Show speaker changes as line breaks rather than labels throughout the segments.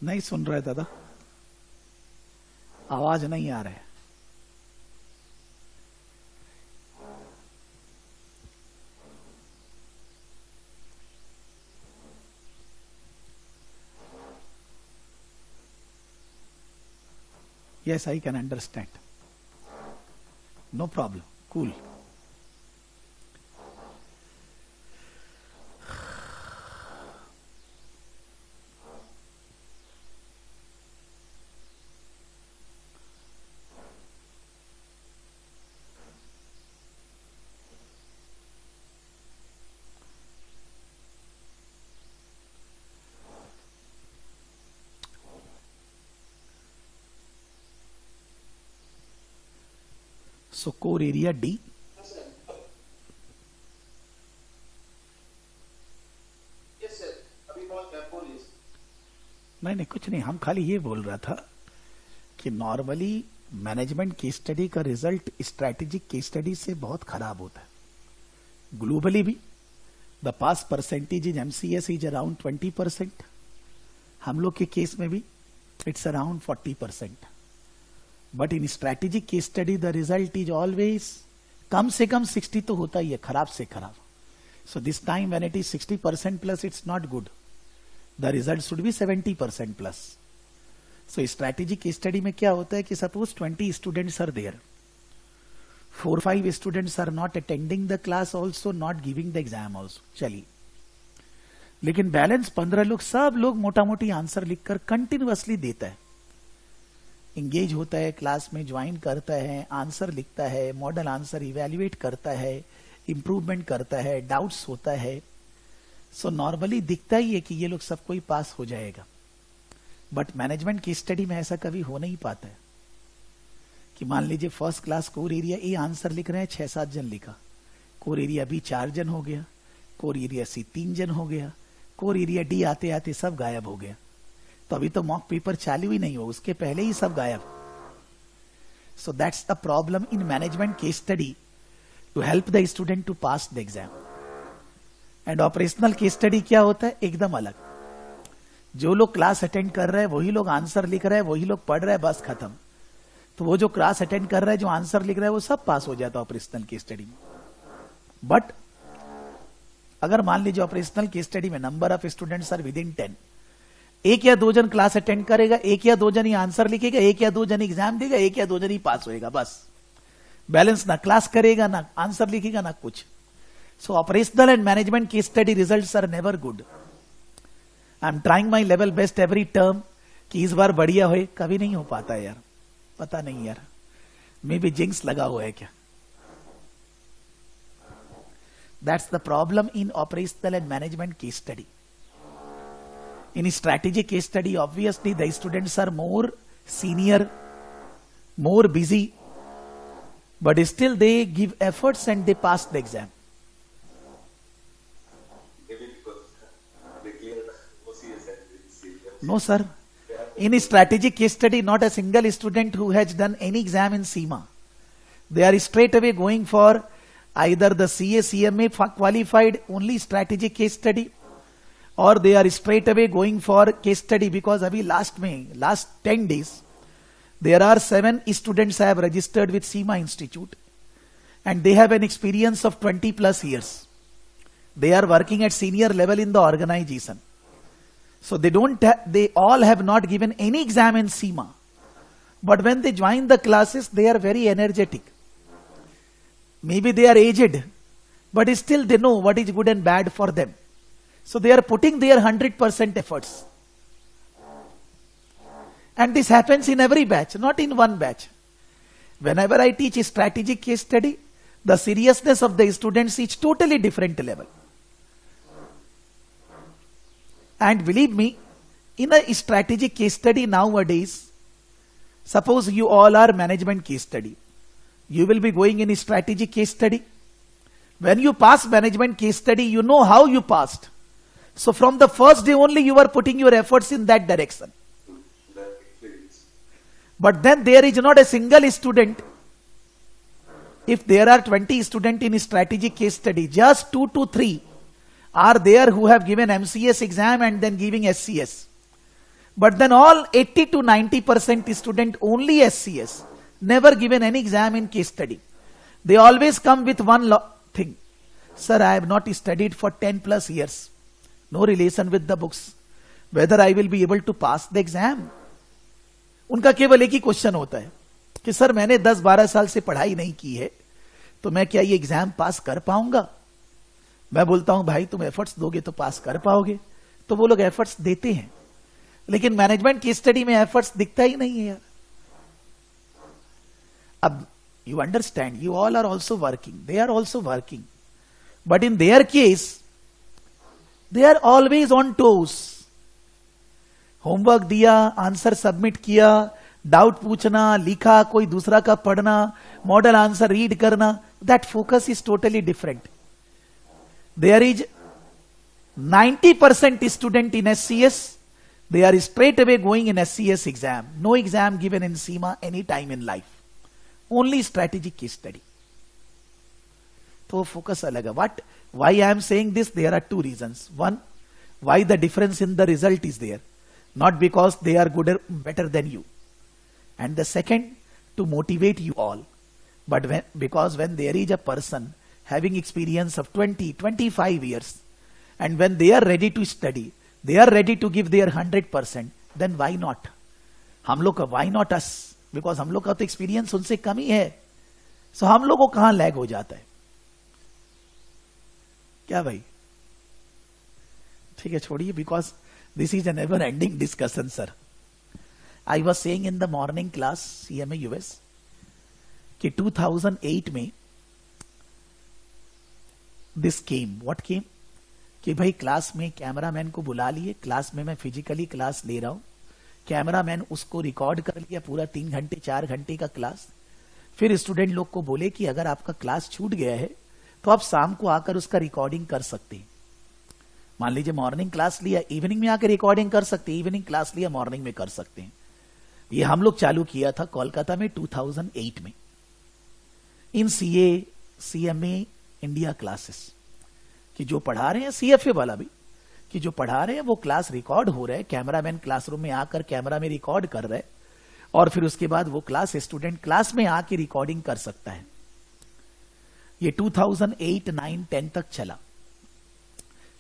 नहीं सुन रहे दादा, आवाज नहीं आ रहा है। Yes, I can understand. No problem. Cool. So core area D. नहीं, कुछ नहीं, हम खाली ये बोल रहा था कि नॉर्मली मैनेजमेंट केस स्टडी का रिजल्ट स्ट्रैटेजिक केस स्टडी से बहुत खराब होता है। ग्लोबली भी the pass percentage is MCS is around 20%, हम लोग के केस में भी it's around 40%, but in strategic case study the result is always come से कम 60 तो होता ही है, खराब से खराब। So this time when it is 60% plus it's not good, the result should be 70% plus. So strategic case study में क्या होता है कि suppose 20 students are there, 4-5 students are not attending the class also, not giving the exam also, चलिए, लेकिन balance 15 लोग, सब लोग मोटा मोटी आंसर लिखकर कंटिन्यूअसली देता है, इंगेज होता है, क्लास में ज्वाइन करता है, आंसर लिखता है, मॉडल आंसर इवेल्युएट करता है, इंप्रूवमेंट करता है, डाउट्स होता है। सो नॉर्मली दिखता ही है कि ये लोग सब कोई पास हो जाएगा, बट मैनेजमेंट की स्टडी में ऐसा कभी हो नहीं पाता है कि मान लीजिए first class core area A answer लिख रहे हैं, 6-7 जन लिखा, कोर एरिया बी 4 जन हो गया, कोर एरिया सी 3 जन हो गया, कोर एरिया डी आते आते सब गायब हो गया। तो अभी तो मॉक पेपर चालू ही नहीं हो, उसके पहले ही सब गायब। So that's the problem in management case study to help the student to pass the exam. And operational case study क्या होता है, एकदम अलग। जो लोग क्लास अटेंड कर रहे हैं वही लोग आंसर लिख रहे हैं, वही लोग पढ़ रहे हैं, बस खत्म। तो वो जो क्लास अटेंड कर रहा है, जो आंसर लिख रहा है, वो सब पास हो जाता है ऑपरेशनल केस स्टडी में। बट अगर मान लीजिए ऑपरेशनल केस स्टडी में number of students are within 10, 1 या 2 जन क्लास अटेंड करेगा, 1 या 2 जन ही आंसर लिखेगा, 1 या 2 जन एग्जाम देगा, 1 या 2 जन ही पास होएगा, बस। बैलेंस ना क्लास करेगा, ना आंसर लिखेगा, ना कुछ। So operational and management case study results are never good. I am trying my level best every term कि इस बार बढ़िया होए, कभी नहीं हो पाता है यार, पता नहीं यार, मे बी जिंक्स लगा हुआ है क्या। That's the problem in operational and management case study. In strategic case study, obviously the students are more senior, more busy, but still they give efforts and they pass the exam. No sir, in strategic case study not a single student who has done any exam in SEMA. They are straight away going for either the CA CMA qualified only strategic case study, or they are straight away going for case study, because abhi last 10 days there are 7 students have registered with SEMA Institute and they have an experience of 20 plus years. They are working at senior level in the organization. So they all have not given any exam in SEMA, but when they join the classes they are very energetic. Maybe they are aged, but still they know what is good and bad for them. So they are putting their 100% efforts. And this happens in every batch, not in one batch. Whenever I teach a strategic case study, the seriousness of the students is totally different level. And believe me, in a strategic case study nowadays, suppose you all are management case study, you will be going in a strategic case study. When you pass management case study, you know how you passed. So from the first day only you are putting your efforts in that direction. But then there is not a single student. If there are 20 students in a strategic case study, just 2 to 3 are there who have given MCS exam and then giving SCS. But then all 80 to 90% student only SCS, never given any exam in case study. They always come with one thing. Sir, I have not studied for 10 plus years. No relation with the books. Whether I will be able to pass the exam? उनका केवल एक ही question होता है कि sir मैंने 10-12 साल से पढ़ाई नहीं की है, तो मैं क्या ये एग्जाम पास कर पाऊंगा? मैं बोलता हूं भाई तुम एफर्ट्स दोगे तो पास कर पाओगे। तो वो लोग एफर्ट्स देते हैं, लेकिन मैनेजमेंट की स्टडी में एफर्ट्स दिखता ही नहीं है यार। अब you understand, you all are also working, they are also working, but in their case they are always on toes. Homework दिया, आंसर सबमिट किया, डाउट पूछना, लिखा, कोई दूसरा का पढ़ना, मॉडल आंसर रीड करना, that focus is totally different. There is 90% student in SCS, they are straight away going in SCS exam. No exam given in SEMA any time in life. Only strategic case study. तो focus अलग है. What? Why I am saying this? There are two reasons. One, why the difference in the result is there. Not because they are good or better than you. And the second, to motivate you all. But because when there is a person having experience of 20, 25 years, and when they are ready to study, they are ready to give their 100%, then why not? हम लोग का why not us? Because हम लोग का तो experience उनसे कम ही है. So हम लोग को कहां लैग हो जाता है? क्या भाई? ठीक है छोड़िए, because this is a never ending discussion, sir. I was saying in the morning class, CMA US, कि 2008 में this came. What came? कि भाई क्लास में कैमरामैन को बुला लिए, क्लास में मैं फिजिकली क्लास ले रहा हूं, कैमरामैन उसको रिकॉर्ड कर लिया पूरा 3 घंटे 4 घंटे का क्लास। फिर स्टूडेंट लोग को बोले कि अगर आपका क्लास छूट गया है तो आप शाम को आकर उसका रिकॉर्डिंग कर सकते हैं। मान लीजिए मॉर्निंग क्लास लिया, इवनिंग में आकर रिकॉर्डिंग कर सकते हैं, इवनिंग क्लास लिया मॉर्निंग में कर सकते हैं। ये हम लोग चालू किया था कोलकाता में 2008 में इन CA CMA इंडिया क्लासेस, कि जो पढ़ा रहे हैं CFA वाला भी, कि जो पढ़ा रहे हैं वो क्लास रिकॉर्ड हो रहा है, कैमरामैन क्लासरूम में आकर कैमरा में रिकॉर्ड कर रहे हैं, और फिर उसके बाद वो क्लास स्टूडेंट क्लास में आके रिकॉर्डिंग कर सकता है। ये 2008, 9, 10 तक चला।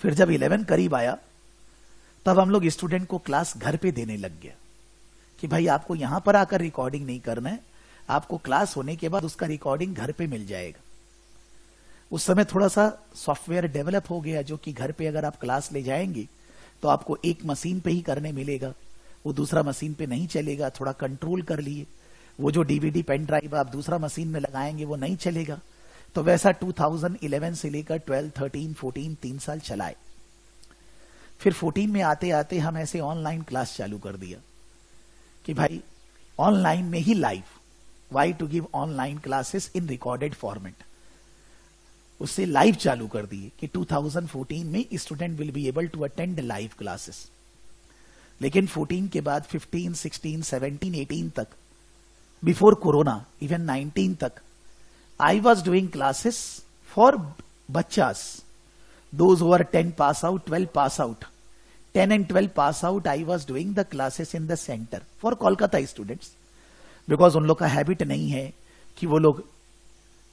फिर जब 11 करीब आया तब हम लोग स्टूडेंट को क्लास घर पे देने लग गया कि भाई आपको यहां पर आकर रिकॉर्डिंग नहीं करना है, आपको क्लास होने के बाद उसका रिकॉर्डिंग घर पे मिल जाएगा। उस समय थोड़ा सा सॉफ्टवेयर डेवलप हो गया, जो कि घर पे अगर आप क्लास ले जाएंगे तो आपको एक मशीन पे ही करने मिलेगा, वो दूसरा मशीन पे नहीं चलेगा। थोड़ा कंट्रोल कर लिए, वो जो DVD पेन ड्राइव आप दूसरा मशीन में लगाएंगे वो नहीं चलेगा। तो वैसा 2011 से लेकर 12, 13, 14 3 साल चलाए। फिर 14 में आते आते हम ऐसे ऑनलाइन क्लास चालू कर दिया कि भाई ऑनलाइन में ही live, why to give online classes in recorded format. उससे लाइव चालू कर दिए कि 2014 में student will be able to attend live classes. लेकिन 14 के बाद 15, 16, 17, 18 तक, बिफोर कोरोना, इवन 19 तक, I was doing classes for बच्चास, those who are 10 pass out, 12 pass out, 10 and 12 pass out. I was doing the classes in the centre for Kolkata students, because उन लोग का habit नहीं है कि वो लोग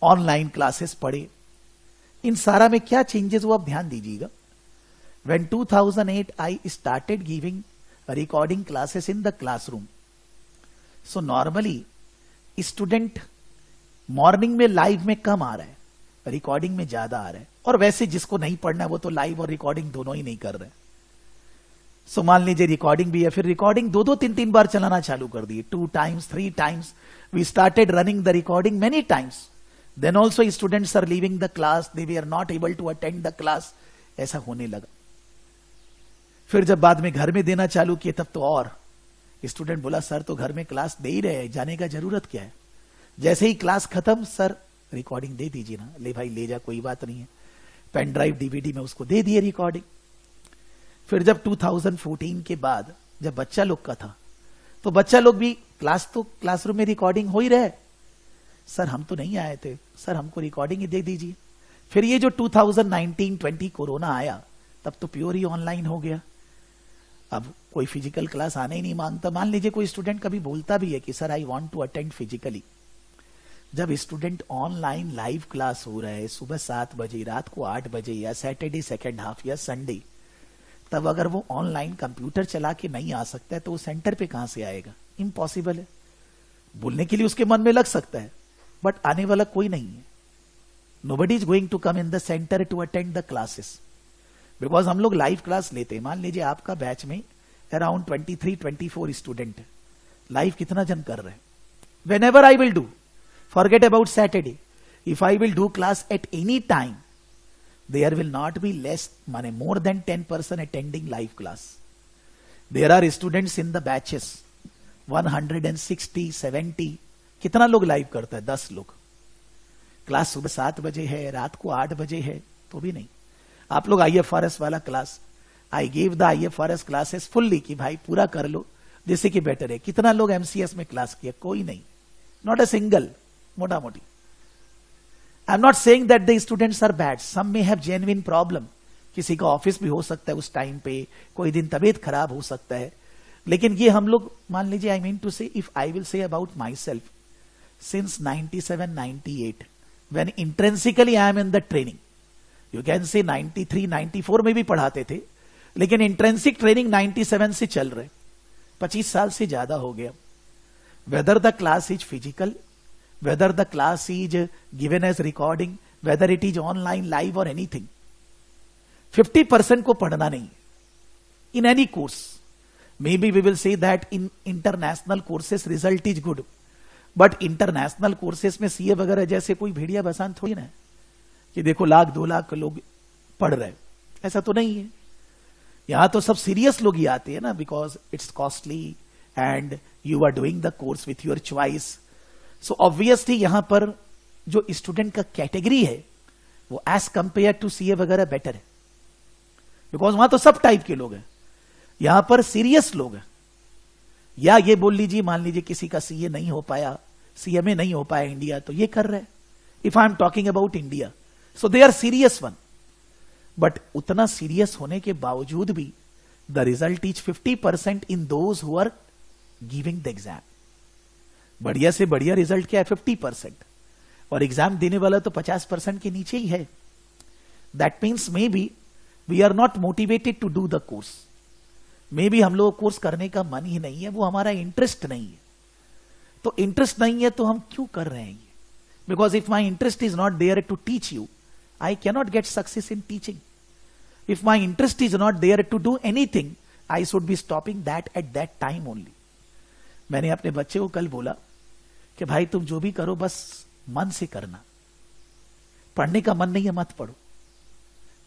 ऑनलाइन क्लासेस पढ़े। इन सारा में क्या चेंजेस हुआ आप ध्यान दीजिएगा। When 2008 I started giving recording classes in the classroom, so normally student morning में लाइव में कम आ रहा है, रिकॉर्डिंग में ज्यादा आ रहा है, और वैसे जिसको नहीं पढ़ना वो तो लाइव और रिकॉर्डिंग दोनों ही नहीं कर रहे। सो मान लीजिए रिकॉर्डिंग भी है, फिर रिकॉर्डिंग 2-2, 3-3 बार चलाना चालू कर दिए, 2 times, 3 times। We started running the recording many times. Then also students are leaving the class, they were not able to attend the class, ऐसा होने लगा। फिर जब बाद में घर में देना चालू किए तब तो और स्टूडेंट बोला सर तो घर में क्लास दे ही रहे हैं, जाने का जरूरत क्या है। जैसे ही क्लास खत्म, सर रिकॉर्डिंग दे दीजिए ना, ले भाई ले जा, कोई बात नहीं है। पेन ड्राइव DVD में उसको दे दिए रिकॉर्डिंग। फिर जब 2014 के बाद जब बच्चा लोग का था, तो बच्चा लोग भी क्लास तो क्लासरूम में रिकॉर्डिंग हो ही रहे, सर हम तो नहीं आए थे, सर हमको रिकॉर्डिंग ही दे दीजिए। फिर ये जो 2019-20 कोरोना आया, तब तो प्योर ही ऑनलाइन हो गया। अब कोई फिजिकल क्लास आने ही नहीं मांगता। मान लीजिए कोई स्टूडेंट कभी बोलता भी है कि sir I want to attend physically, जब स्टूडेंट ऑनलाइन लाइव क्लास हो रहा है सुबह 7 बजे, रात को 8 बजे, या सैटरडे सेकेंड हाफ या संडे, तब अगर वो ऑनलाइन कंप्यूटर चला के नहीं आ सकता है तो वो सेंटर पे कहां से आएगा? इम्पॉसिबल है। बोलने के लिए उसके मन में लग सकता है, बट आने वाला कोई नहीं है। Nobody is going to come in the centre to attend the classes, because हम लोग लाइव क्लास लेते हैं। मान लीजिए आपका बैच में अराउंड 23-24 स्टूडेंट है, लाइव कितना जन कर रहे हैं? When ever I will do, forget about Saturday, if I will do class at any time, there will not be more than 10% attending live class. There are students in the batches 160, 70, कितना लोग live करता है? 10 लोग। Class सुबह 7 बजे है, रात को 8 बजे है, तो भी नहीं। आप लोग IFRS वाला class, I give the IFRS classes fully कि भाई पूरा कर लो, जैसे कि बेटर है। कितना लोग MCS में क्लास किया? कोई नहीं, नॉट अ सिंगल। मोटा मोटी, I am not saying that the students are bad, some may have genuine problem. किसी का ऑफिस भी हो सकता है उस टाइम पे, कोई दिन तबीयत खराब हो सकता है, लेकिन ये हम लोग मान लीजिए, आई मीन टू से, if I will say about my self, since 97-98 when intrinsically I am in the training, you can say 93-94 में भी पढ़ाते थे, लेकिन इंट्रेंसिक ट्रेनिंग 97 से चल रहे, 25 साल से ज्यादा हो गया। Whether the class is physical, whether the class is given as recording, whether it is online, live or anything, 50% को पढ़ना नहीं है in any course. Maybe we will say that in international courses result is good, but international courses में CA वगैरह जैसे कोई भेड़िया बसान थोड़ी ना है कि देखो 1-2 लाख लोग पढ़ रहे, ऐसा तो नहीं है। यहां तो सब सीरियस लोग ही आते हैं ना, because it's costly and you are doing the course with your choice. So obviously यहां पर जो स्टूडेंट का कैटेगरी है वो एज कंपेयर टू सीए वगैरह बेटर है, बिकॉज वहां तो सब टाइप के लोग हैं, यहां पर सीरियस लोग हैं। या ये बोल लीजिए, मान लीजिए किसी का सीए नहीं हो पाया, सीएमए नहीं हो पाया इंडिया, तो ये कर रहे हैं। If I am talking about India, so they are serious one, but उतना सीरियस होने के बावजूद भी the result is 50% in those who are giving the exam. बढ़िया से बढ़िया रिजल्ट क्या है? 50%, और एग्जाम देने वाला तो 50% के नीचे ही है। That means maybe we are not motivated to do the course, maybe हम लोग कोर्स करने का मन ही नहीं है, वो हमारा इंटरेस्ट नहीं है। तो इंटरेस्ट नहीं है तो हम क्यों कर रहे हैं ये? Because if my interest is not there to teach you, I cannot get success in teaching. If my interest is not there to do anything, I should be stopping that at that time only. मैंने अपने बच्चे को कल बोला कि भाई तुम जो भी करो बस मन से करना, पढ़ने का मन नहीं है मत पढ़ो,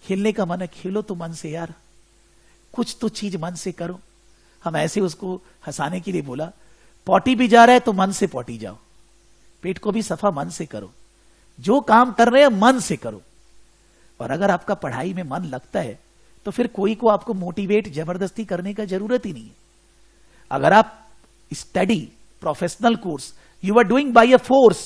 खेलने का मन है खेलो तो मन से यार, कुछ तो चीज मन से करो। हम ऐसे उसको हंसाने के लिए बोला, पॉटी भी जा रहा है तो मन से पॉटी जाओ, पेट को भी सफा मन से करो, जो काम कर रहे हैं मन से करो। और अगर आपका पढ़ाई में मन लगता है तो फिर कोई को आपको मोटिवेट जबरदस्ती करने का जरूरत ही नहीं है। अगर आप study professional course you are doing by a force,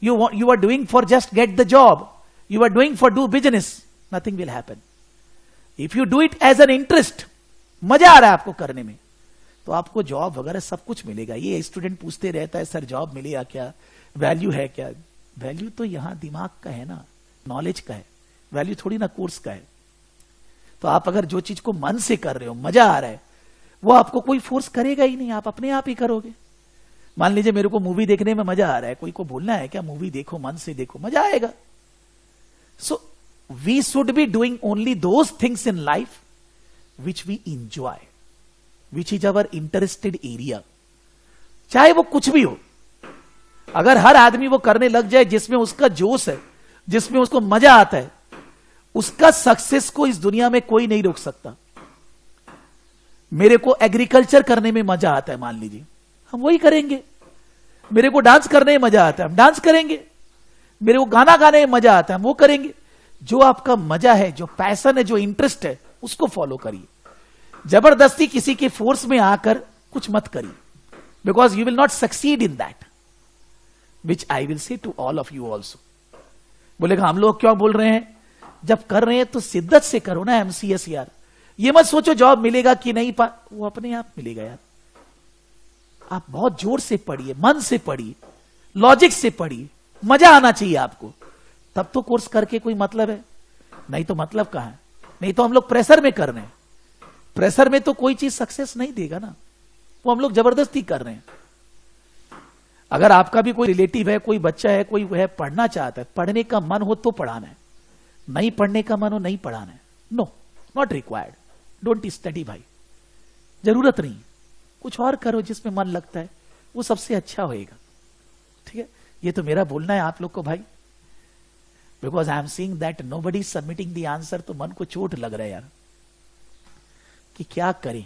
you are doing for just get the job, you are doing for do business, nothing will happen. If you do it as an interest, मजा आ रहा है आपको करने में, तो आपको job वगैरह सब कुछ मिलेगा। ये स्टूडेंट पूछते रहता है सर जॉब मिलेगा क्या, वैल्यू है क्या? वैल्यू तो यहां दिमाग का है ना, नॉलेज का है, वैल्यू थोड़ी ना कोर्स का है। तो आप अगर जो चीज को मन से कर रहे हो, मजा आ रहा है, वो आपको कोई फोर्स करेगा ही नहीं, आप अपने आप ही करोगे। मान लीजिए मेरे को मूवी देखने में मजा आ रहा है, कोई को बोलना है क्या मूवी देखो, मन से देखो, मजा आएगा। So we should be doing only those things in life which we enjoy, which is our interested area, चाहे वो कुछ भी हो। अगर हर आदमी वो करने लग जाए जिसमें उसका जोश है, जिसमें उसको मजा आता है, उसका सक्सेस को इस दुनिया में कोई नहीं रोक सकता। मेरे को एग्रीकल्चर करने में मजा आता है, मान लीजिए हम वही करेंगे। मेरे को डांस करने में मजा आता है, हम डांस करेंगे। मेरे को गाना गाने में मजा आता है, हम वो करेंगे। जो आपका मजा है, जो पैशन है, जो इंटरेस्ट है, उसको फॉलो करिए। जबरदस्ती किसी के फोर्स में आकर कुछ मत करिए, because you will not succeed in that, which I will say to all of you also. बोलेगा हम लोग क्यों बोल रहे हैं? जब कर रहे हैं तो शिद्दत से करो ना एमसीएस यार। ये मत सोचो जॉब मिलेगा कि नहीं, वो अपने आप मिलेगा यार। आप बहुत जोर से पढ़िए, मन से पढ़िए, लॉजिक से पढ़िए, मजा आना चाहिए आपको, तब तो कोर्स करके कोई मतलब है, नहीं तो मतलब कहां है। नहीं तो हम लोग प्रेशर में कर रहे हैं, प्रेशर में तो कोई चीज सक्सेस नहीं देगा ना, वो हम लोग जबरदस्ती कर रहे हैं। अगर आपका भी कोई रिलेटिव है, कोई बच्चा है, कोई है पढ़ना चाहता है, पढ़ने का मन हो तो पढ़ाना है, नहीं पढ़ने का मन हो नहीं पढ़ाना है। No, not required, don't study भाई, जरूरत नहीं। कुछ और करो जिसमें मन लगता है, वो सबसे अच्छा होएगा। ठीक है, ये तो मेरा बोलना है आप लोग को भाई, because I am seeing that nobody submitting the answer, तो मन को चोट लग रहा है यार कि क्या करें।